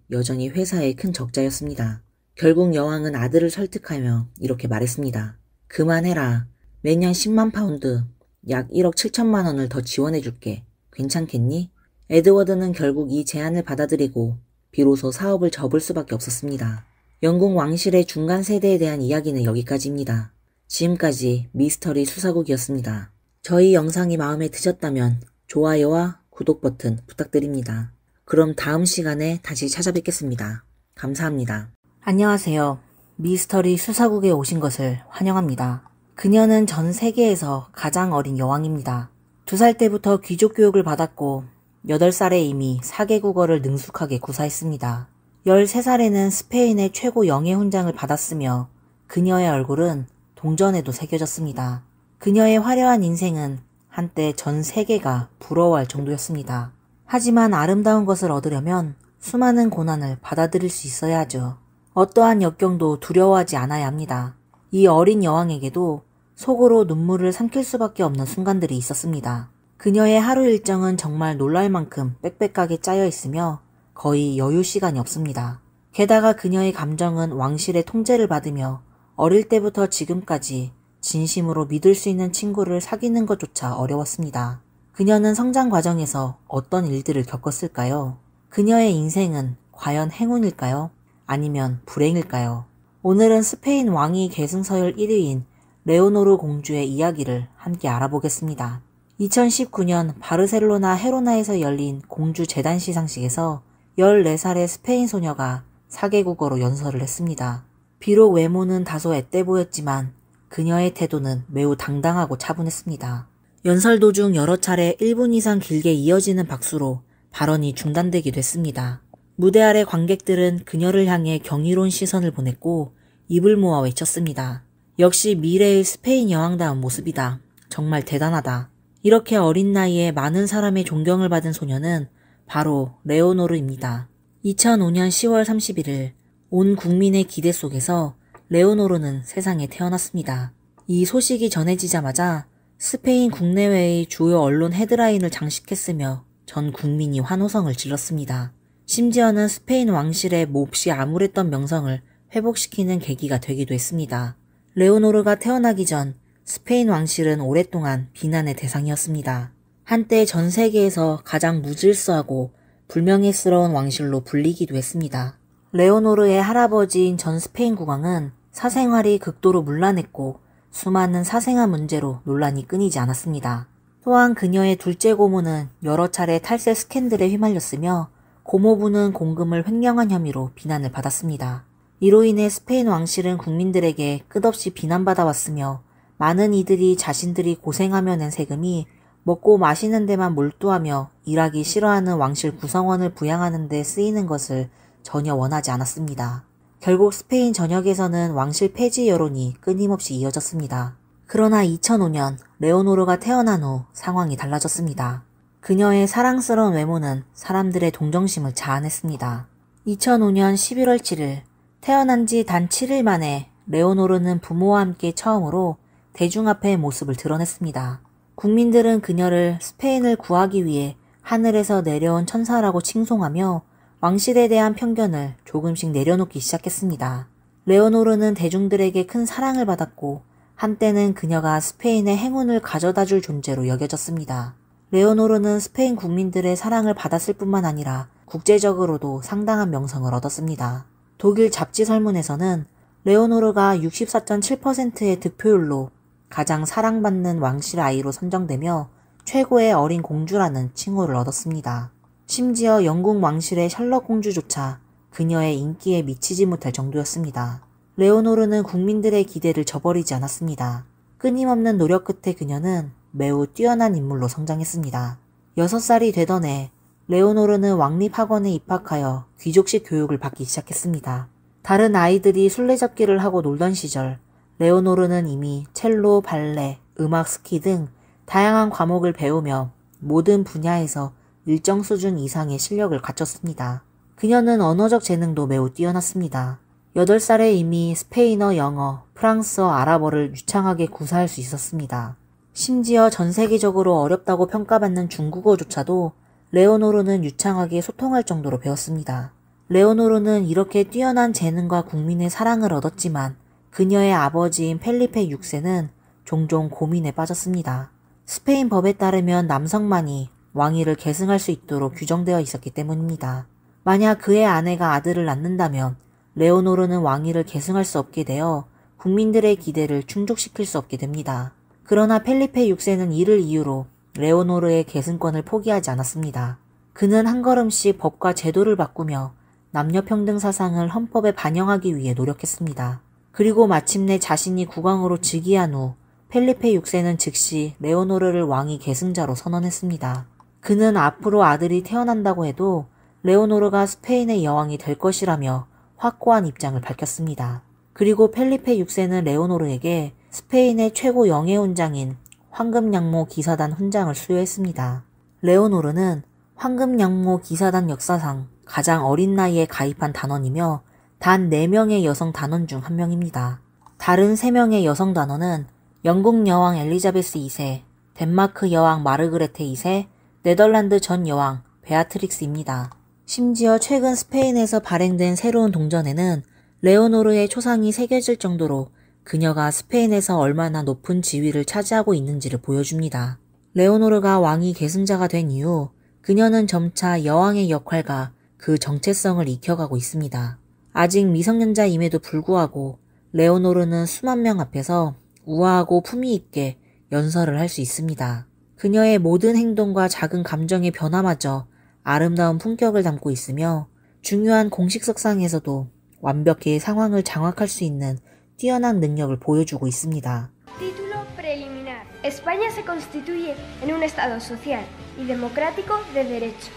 여전히 회사의 큰 적자였습니다. 결국 여왕은 아들을 설득하며 이렇게 말했습니다. 그만해라. 매년 10만 파운드, 약 1억 7천만 원을 더 지원해줄게. 괜찮겠니? 에드워드는 결국 이 제안을 받아들이고 비로소 사업을 접을 수밖에 없었습니다. 영국 왕실의 중간 세대에 대한 이야기는 여기까지입니다. 지금까지 미스터리 수사국이었습니다. 저희 영상이 마음에 드셨다면 좋아요와 구독 버튼 부탁드립니다. 그럼 다음 시간에 다시 찾아뵙겠습니다. 감사합니다. 안녕하세요. 미스터리 수사국에 오신 것을 환영합니다. 그녀는 전 세계에서 가장 어린 여왕입니다. 2살 때부터 귀족 교육을 받았고 8살에 이미 4개국어를 능숙하게 구사했습니다. 13살에는 스페인의 최고 영예 훈장을 받았으며 그녀의 얼굴은 동전에도 새겨졌습니다. 그녀의 화려한 인생은 한때 전 세계가 부러워할 정도였습니다. 하지만 아름다운 것을 얻으려면 수많은 고난을 받아들일 수 있어야 하죠. 어떠한 역경도 두려워하지 않아야 합니다. 이 어린 여왕에게도 속으로 눈물을 삼킬 수밖에 없는 순간들이 있었습니다. 그녀의 하루 일정은 정말 놀랄 만큼 빽빽하게 짜여 있으며 거의 여유 시간이 없습니다. 게다가 그녀의 감정은 왕실의 통제를 받으며 어릴 때부터 지금까지 진심으로 믿을 수 있는 친구를 사귀는 것조차 어려웠습니다. 그녀는 성장 과정에서 어떤 일들을 겪었을까요? 그녀의 인생은 과연 행운일까요? 아니면 불행일까요? 오늘은 스페인 왕위 계승서열 1위인 레오노르 공주의 이야기를 함께 알아보겠습니다. 2019년 바르셀로나 헤로나에서 열린 공주 제단 시상식에서 14살의 스페인 소녀가 4개국어로 연설을 했습니다. 비록 외모는 다소 앳돼 보였지만 그녀의 태도는 매우 당당하고 차분했습니다. 연설 도중 여러 차례 1분 이상 길게 이어지는 박수로 발언이 중단되기도 했습니다. 무대 아래 관객들은 그녀를 향해 경이로운 시선을 보냈고 입을 모아 외쳤습니다. 역시 미래의 스페인 여왕다운 모습이다. 정말 대단하다. 이렇게 어린 나이에 많은 사람의 존경을 받은 소녀는 바로 레오노르입니다. 2005년 10월 31일 온 국민의 기대 속에서 레오노르는 세상에 태어났습니다. 이 소식이 전해지자마자 스페인 국내외의 주요 언론 헤드라인을 장식했으며 전 국민이 환호성을 질렀습니다. 심지어는 스페인 왕실의 몹시 암울했던 명성을 회복시키는 계기가 되기도 했습니다. 레오노르가 태어나기 전 스페인 왕실은 오랫동안 비난의 대상이었습니다. 한때 전 세계에서 가장 무질서하고 불명예스러운 왕실로 불리기도 했습니다. 레오노르의 할아버지인 전 스페인 국왕은 사생활이 극도로 문란했고 수많은 사생아 문제로 논란이 끊이지 않았습니다. 또한 그녀의 둘째 고모는 여러 차례 탈세 스캔들에 휘말렸으며 고모부는 공금을 횡령한 혐의로 비난을 받았습니다. 이로 인해 스페인 왕실은 국민들에게 끝없이 비난받아왔으며 많은 이들이 자신들이 고생하며 낸 세금이 먹고 마시는 데만 몰두하며 일하기 싫어하는 왕실 구성원을 부양하는 데 쓰이는 것을 전혀 원하지 않았습니다. 결국 스페인 전역에서는 왕실 폐지 여론이 끊임없이 이어졌습니다. 그러나 2005년 레오노르가 태어난 후 상황이 달라졌습니다. 그녀의 사랑스러운 외모는 사람들의 동정심을 자아냈습니다. 2005년 11월 7일 태어난 지 단 7일 만에 레오노르는 부모와 함께 처음으로 대중 앞에 모습을 드러냈습니다. 국민들은 그녀를 스페인을 구하기 위해 하늘에서 내려온 천사라고 칭송하며 왕실에 대한 편견을 조금씩 내려놓기 시작했습니다. 레오노르는 대중들에게 큰 사랑을 받았고 한때는 그녀가 스페인의 행운을 가져다 줄 존재로 여겨졌습니다. 레오노르는 스페인 국민들의 사랑을 받았을 뿐만 아니라 국제적으로도 상당한 명성을 얻었습니다. 독일 잡지 설문에서는 레오노르가 64.7%의 득표율로 가장 사랑받는 왕실 아이로 선정되며 최고의 어린 공주라는 칭호를 얻었습니다. 심지어 영국 왕실의 샬럿 공주조차 그녀의 인기에 미치지 못할 정도였습니다. 레오노르는 국민들의 기대를 저버리지 않았습니다. 끊임없는 노력 끝에 그녀는 매우 뛰어난 인물로 성장했습니다. 6살이 되던 해 레오노르는 왕립학원에 입학하여 귀족식 교육을 받기 시작했습니다. 다른 아이들이 술래잡기를 하고 놀던 시절 레오노르는 이미 첼로, 발레, 음악, 스키 등 다양한 과목을 배우며 모든 분야에서 일정 수준 이상의 실력을 갖췄습니다. 그녀는 언어적 재능도 매우 뛰어났습니다. 8살에 이미 스페인어, 영어, 프랑스어, 아랍어를 유창하게 구사할 수 있었습니다. 심지어 전 세계적으로 어렵다고 평가받는 중국어조차도 레오노르는 유창하게 소통할 정도로 배웠습니다. 레오노르는 이렇게 뛰어난 재능과 국민의 사랑을 얻었지만 그녀의 아버지인 펠리페 6세는 종종 고민에 빠졌습니다. 스페인 법에 따르면 남성만이 왕위를 계승할 수 있도록 규정되어 있었기 때문입니다. 만약 그의 아내가 아들을 낳는다면 레오노르는 왕위를 계승할 수 없게 되어 국민들의 기대를 충족시킬 수 없게 됩니다. 그러나 펠리페 6세는 이를 이유로 레오노르의 계승권을 포기하지 않았습니다. 그는 한 걸음씩 법과 제도를 바꾸며 남녀평등 사상을 헌법에 반영하기 위해 노력했습니다. 그리고 마침내 자신이 국왕으로 즉위한 후 펠리페 6세는 즉시 레오노르를 왕위 계승자로 선언했습니다. 그는 앞으로 아들이 태어난다고 해도 레오노르가 스페인의 여왕이 될 것이라며 확고한 입장을 밝혔습니다. 그리고 펠리페 6세는 레오노르에게 스페인의 최고 영예훈장인 황금양모 기사단 훈장을 수여했습니다. 레오노르는 황금양모 기사단 역사상 가장 어린 나이에 가입한 단원이며 단 4명의 여성 단원 중 한 명입니다. 다른 3명의 여성 단원은 영국 여왕 엘리자베스 2세, 덴마크 여왕 마르그레테 2세, 네덜란드 전 여왕 베아트릭스입니다. 심지어 최근 스페인에서 발행된 새로운 동전에는 레오노르의 초상이 새겨질 정도로 그녀가 스페인에서 얼마나 높은 지위를 차지하고 있는지를 보여줍니다. 레오노르가 왕위 계승자가 된 이후 그녀는 점차 여왕의 역할과 그 정체성을 익혀가고 있습니다. 아직 미성년자임에도 불구하고 레오노르는 수만 명 앞에서 우아하고 품위 있게 연설을 할 수 있습니다. 그녀의 모든 행동과 작은 감정의 변화마저 아름다운 품격을 담고 있으며 중요한 공식석상에서도 완벽히 상황을 장악할 수 있는 뛰어난 능력을 보여주고 있습니다. Título preliminar. España se constituye en un Estado social y democrático de derecho,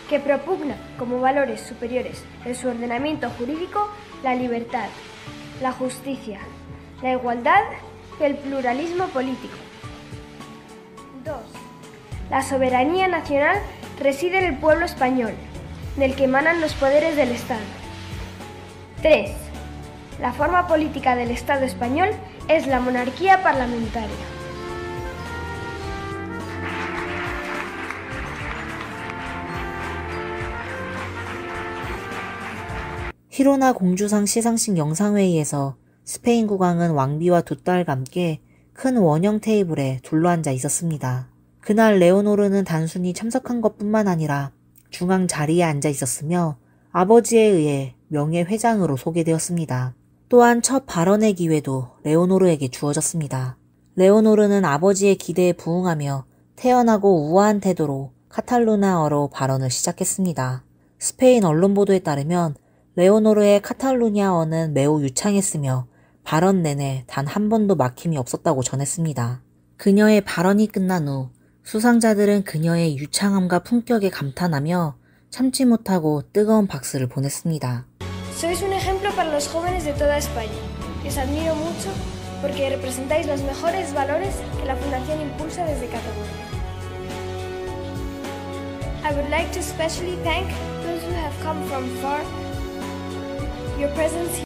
que propugna como valores superiores de su ordenamiento jurídico la libertad, la justicia, la igualdad y el pluralismo político. 2. La soberanía nacional reside en el pueblo español, del que emanan los poderes del Estado. 3. La forma política del Estado español es la monarquía parlamentaria. 히로나 공주상 시상식 영상회의에서 스페인 국왕은 왕비와 두 딸과 함께 큰 원형 테이블에 둘러앉아 있었습니다. 그날 레오노르는 단순히 참석한 것뿐만 아니라 중앙 자리에 앉아 있었으며 아버지에 의해 명예회장으로 소개되었습니다. 또한 첫 발언의 기회도 레오노르에게 주어졌습니다. 레오노르는 아버지의 기대에 부응하며 태연하고 우아한 태도로 카탈루냐어로 발언을 시작했습니다. 스페인 언론 보도에 따르면 레오노르의 카탈루냐어는 매우 유창했으며 발언 내내 단 한 번도 막힘이 없었다고 전했습니다. 그녀의 발언이 끝난 후 수상자들은 그녀의 유창함과 품격에 감탄하며 참지 못하고 뜨거운 박수를 보냈습니다. Sois un ejemplo para los jóvenes de toda España. Os admiro mucho porque representáis los mejores valores que la Fundación impulsa desde Cataluña. I would like to especially thank those who have come from far. Your presence here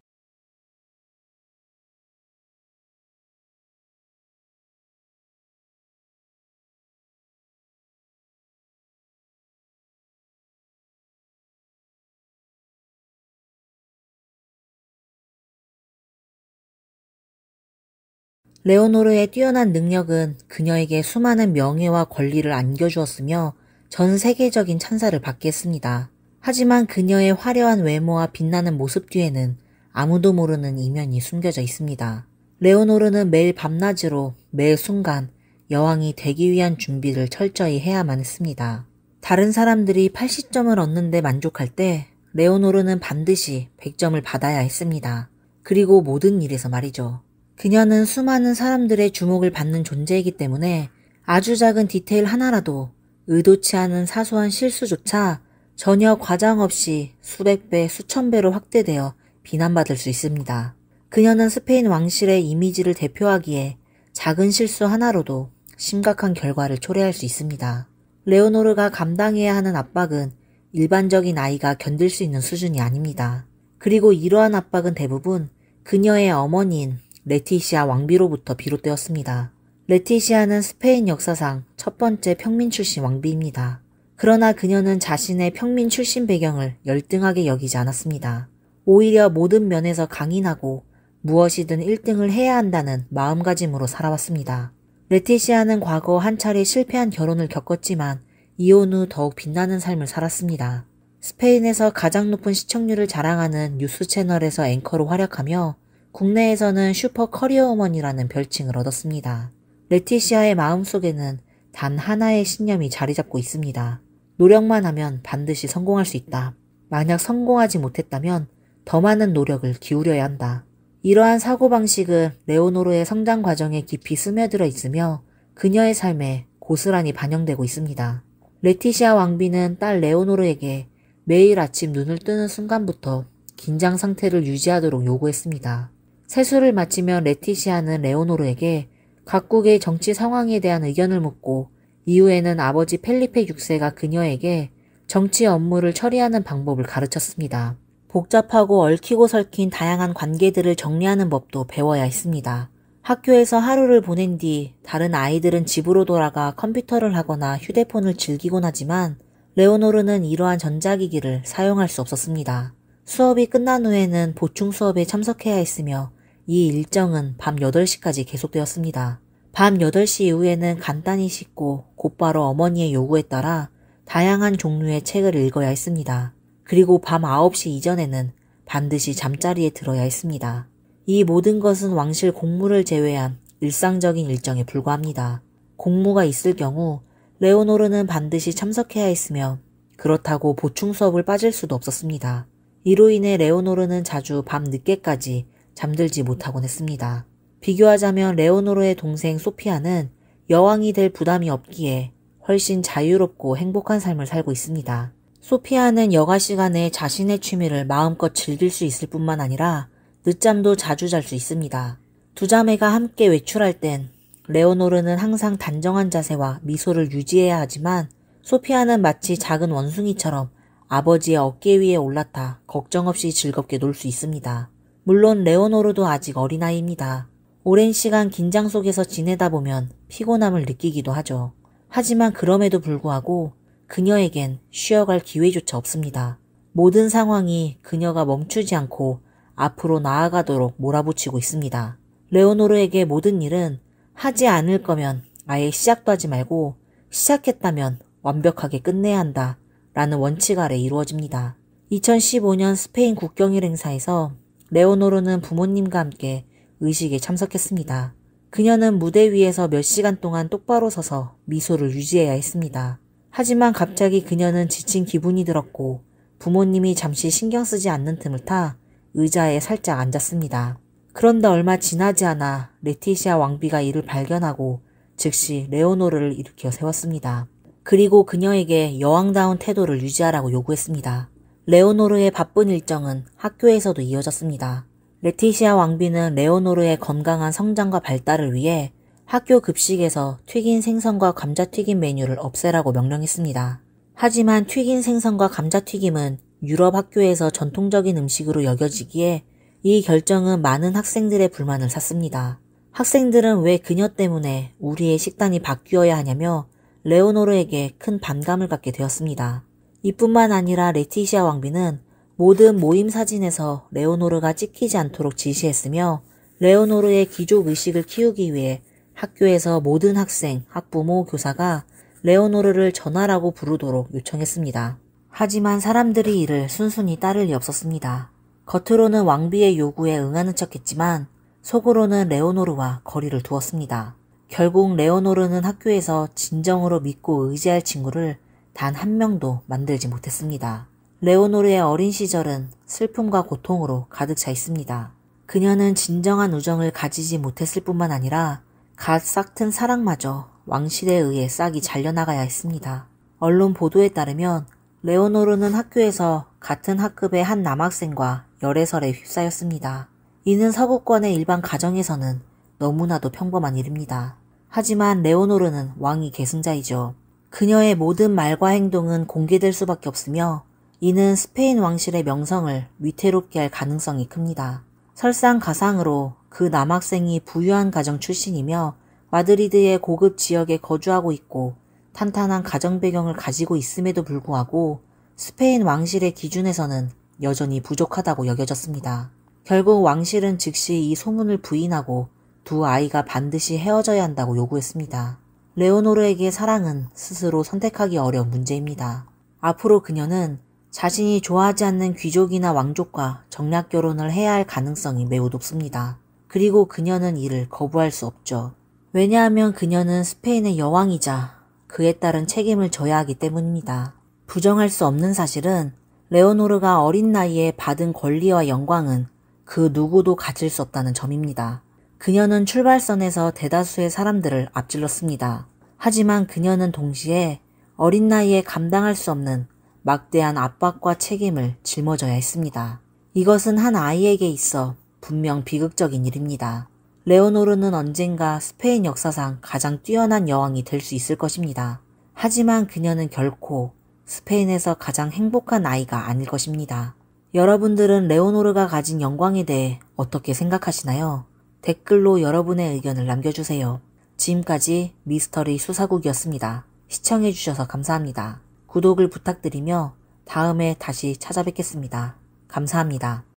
레오노르의 뛰어난 능력은 그녀에게 수많은 명예와 권리를 안겨주었으며 전 세계적인 찬사를 받게 했습니다. 하지만 그녀의 화려한 외모와 빛나는 모습 뒤에는 아무도 모르는 이면이 숨겨져 있습니다. 레오노르는 매일 밤낮으로 매 순간 여왕이 되기 위한 준비를 철저히 해야만 했습니다. 다른 사람들이 80점을 얻는데 만족할 때 레오노르는 반드시 100점을 받아야 했습니다. 그리고 모든 일에서 말이죠. 그녀는 수많은 사람들의 주목을 받는 존재이기 때문에 아주 작은 디테일 하나라도 의도치 않은 사소한 실수조차 전혀 과장 없이 수백 배, 수천 배로 확대되어 비난받을 수 있습니다. 그녀는 스페인 왕실의 이미지를 대표하기에 작은 실수 하나로도 심각한 결과를 초래할 수 있습니다. 레오노르가 감당해야 하는 압박은 일반적인 아이가 견딜 수 있는 수준이 아닙니다. 그리고 이러한 압박은 대부분 그녀의 어머니인 레티시아 왕비로부터 비롯되었습니다. 레티시아는 스페인 역사상 첫 번째 평민 출신 왕비입니다. 그러나 그녀는 자신의 평민 출신 배경을 열등하게 여기지 않았습니다. 오히려 모든 면에서 강인하고 무엇이든 1등을 해야 한다는 마음가짐으로 살아왔습니다. 레티시아는 과거 한 차례 실패한 결혼을 겪었지만 이혼 후 더욱 빛나는 삶을 살았습니다. 스페인에서 가장 높은 시청률을 자랑하는 뉴스 채널에서 앵커로 활약하며 국내에서는 슈퍼 커리어우먼이라는 별칭을 얻었습니다. 레티시아의 마음속에는 단 하나의 신념이 자리 잡고 있습니다. 노력만 하면 반드시 성공할 수 있다. 만약 성공하지 못했다면 더 많은 노력을 기울여야 한다. 이러한 사고방식은 레오노르의 성장 과정에 깊이 스며들어 있으며 그녀의 삶에 고스란히 반영되고 있습니다. 레티시아 왕비는 딸 레오노르에게 매일 아침 눈을 뜨는 순간부터 긴장 상태를 유지하도록 요구했습니다. 세수를 마치며 레티시아는 레오노르에게 각국의 정치 상황에 대한 의견을 묻고 이후에는 아버지 펠리페 6세가 그녀에게 정치 업무를 처리하는 방법을 가르쳤습니다. 복잡하고 얽히고 설킨 다양한 관계들을 정리하는 법도 배워야 했습니다. 학교에서 하루를 보낸 뒤 다른 아이들은 집으로 돌아가 컴퓨터를 하거나 휴대폰을 즐기곤 하지만 레오노르는 이러한 전자기기를 사용할 수 없었습니다. 수업이 끝난 후에는 보충 수업에 참석해야 했으며 이 일정은 밤 8시까지 계속되었습니다. 밤 8시 이후에는 간단히 씻고 곧바로 어머니의 요구에 따라 다양한 종류의 책을 읽어야 했습니다. 그리고 밤 9시 이전에는 반드시 잠자리에 들어야 했습니다. 이 모든 것은 왕실 공무를 제외한 일상적인 일정에 불과합니다. 공무가 있을 경우 레오노르는 반드시 참석해야 했으며 그렇다고 보충 수업을 빠질 수도 없었습니다. 이로 인해 레오노르는 자주 밤 늦게까지 잠들지 못하곤 했습니다. 비교하자면 레오노르의 동생 소피아는 여왕이 될 부담이 없기에 훨씬 자유롭고 행복한 삶을 살고 있습니다. 소피아는 여가 시간에 자신의 취미를 마음껏 즐길 수 있을 뿐만 아니라 늦잠도 자주 잘 수 있습니다. 두 자매가 함께 외출할 땐 레오노르는 항상 단정한 자세와 미소를 유지해야 하지만 소피아는 마치 작은 원숭이처럼 아버지의 어깨 위에 올라타 걱정 없이 즐겁게 놀 수 있습니다. 물론 레오노르도 아직 어린아이입니다. 오랜 시간 긴장 속에서 지내다 보면 피곤함을 느끼기도 하죠. 하지만 그럼에도 불구하고 그녀에겐 쉬어갈 기회조차 없습니다. 모든 상황이 그녀가 멈추지 않고 앞으로 나아가도록 몰아붙이고 있습니다. 레오노르에게 모든 일은 하지 않을 거면 아예 시작도 하지 말고 시작했다면 완벽하게 끝내야 한다 라는 원칙 아래 이루어집니다. 2015년 스페인 국경일 행사에서 레오노르는 부모님과 함께 의식에 참석했습니다. 그녀는 무대 위에서 몇 시간 동안 똑바로 서서 미소를 유지해야 했습니다. 하지만 갑자기 그녀는 지친 기분이 들었고 부모님이 잠시 신경 쓰지 않는 틈을 타 의자에 살짝 앉았습니다. 그런데 얼마 지나지 않아 레티시아 왕비가 이를 발견하고 즉시 레오노르를 일으켜 세웠습니다. 그리고 그녀에게 여왕다운 태도를 유지하라고 요구했습니다. 레오노르의 바쁜 일정은 학교에서도 이어졌습니다. 레티시아 왕비는 레오노르의 건강한 성장과 발달을 위해 학교 급식에서 튀긴 생선과 감자튀김 메뉴를 없애라고 명령했습니다. 하지만 튀긴 생선과 감자튀김은 유럽 학교에서 전통적인 음식으로 여겨지기에 이 결정은 많은 학생들의 불만을 샀습니다. 학생들은 왜 그녀 때문에 우리의 식단이 바뀌어야 하냐며 레오노르에게 큰 반감을 갖게 되었습니다. 이뿐만 아니라 레티시아 왕비는 모든 모임 사진에서 레오노르가 찍히지 않도록 지시했으며 레오노르의 귀족 의식을 키우기 위해 학교에서 모든 학생, 학부모, 교사가 레오노르를 전하라고 부르도록 요청했습니다. 하지만 사람들이 이를 순순히 따를 리 없었습니다. 겉으로는 왕비의 요구에 응하는 척했지만 속으로는 레오노르와 거리를 두었습니다. 결국 레오노르는 학교에서 진정으로 믿고 의지할 친구를 단 한 명도 만들지 못했습니다. 레오노르의 어린 시절은 슬픔과 고통으로 가득 차 있습니다. 그녀는 진정한 우정을 가지지 못했을 뿐만 아니라 갓 싹튼 사랑마저 왕실에 의해 싹이 잘려나가야 했습니다. 언론 보도에 따르면 레오노르는 학교에서 같은 학급의 한 남학생과 열애설에 휩싸였습니다. 이는 서구권의 일반 가정에서는 너무나도 평범한 일입니다. 하지만 레오노르는 왕위 계승자이죠. 그녀의 모든 말과 행동은 공개될 수밖에 없으며 이는 스페인 왕실의 명성을 위태롭게 할 가능성이 큽니다. 설상가상으로 그 남학생이 부유한 가정 출신이며 마드리드의 고급 지역에 거주하고 있고 탄탄한 가정 배경을 가지고 있음에도 불구하고 스페인 왕실의 기준에서는 여전히 부족하다고 여겨졌습니다. 결국 왕실은 즉시 이 소문을 부인하고 두 아이가 반드시 헤어져야 한다고 요구했습니다. 레오노르에게 사랑은 스스로 선택하기 어려운 문제입니다. 앞으로 그녀는 자신이 좋아하지 않는 귀족이나 왕족과 정략 결혼을 해야 할 가능성이 매우 높습니다. 그리고 그녀는 이를 거부할 수 없죠. 왜냐하면 그녀는 스페인의 여왕이자 그에 따른 책임을 져야 하기 때문입니다. 부정할 수 없는 사실은 레오노르가 어린 나이에 받은 권리와 영광은 그 누구도 가질 수 없다는 점입니다. 그녀는 출발선에서 대다수의 사람들을 앞질렀습니다. 하지만 그녀는 동시에 어린 나이에 감당할 수 없는 막대한 압박과 책임을 짊어져야 했습니다. 이것은 한 아이에게 있어 분명 비극적인 일입니다. 레오노르는 언젠가 스페인 역사상 가장 뛰어난 여왕이 될 수 있을 것입니다. 하지만 그녀는 결코 스페인에서 가장 행복한 아이가 아닐 것입니다. 여러분들은 레오노르가 가진 영광에 대해 어떻게 생각하시나요? 댓글로 여러분의 의견을 남겨주세요. 지금까지 미스터리 수사국이었습니다. 시청해주셔서 감사합니다. 구독을 부탁드리며 다음에 다시 찾아뵙겠습니다. 감사합니다.